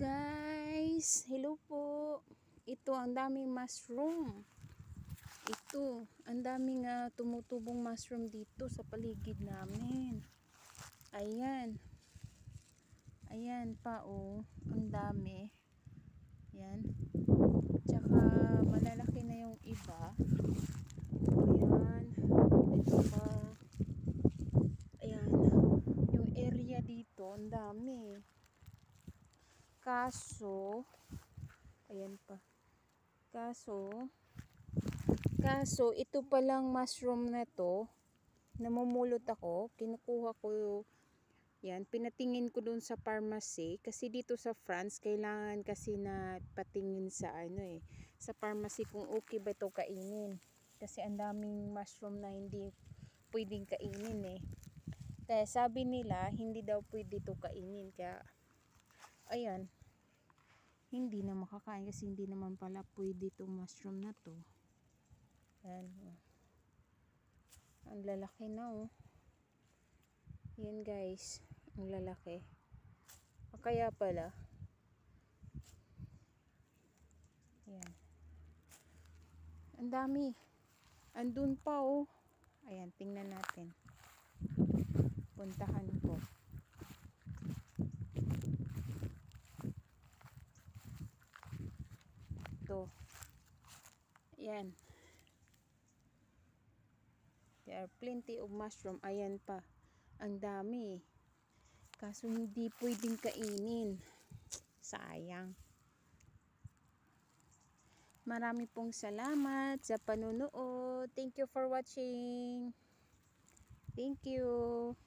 Guys, hello po. Ito ang daming mushroom. Ito, ang daming tumutubong mushroom dito sa paligid namin. Ayan. Ayan pa oh, ang dami. Ayan. Tsaka malalaki na yung iba. Ayan. Ito pa. Ayan. Yung area dito, ang dami. Kaso, ayan pa. Kaso, ito palang mushroom na to, namumulot ako, kinukuha ko, yan, pinatingin ko dun sa pharmacy, kasi dito sa France, kailangan kasi na patingin sa sa pharmacy kung okay ba ito kainin. Kasi ang daming mushroom na hindi pwedeng kainin eh. Kaya sabi nila, hindi daw pwede ito kainin, kaya ayan, hindi na makakain kasi hindi naman pala pwede itong mushroom na to. Ayan, oh. Ang lalaki na oh. Yan guys, ang lalaki. Kaya pala, ayan, ang dami, andun pa oh. Ayan, tingnan natin, puntahan ko. Ayan. There are plenty of mushroom. Ayan pa. Ang dami. Kaso hindi pwedeng kainin. Sayang. Marami pong salamat sa panunood. Thank you for watching. Thank you.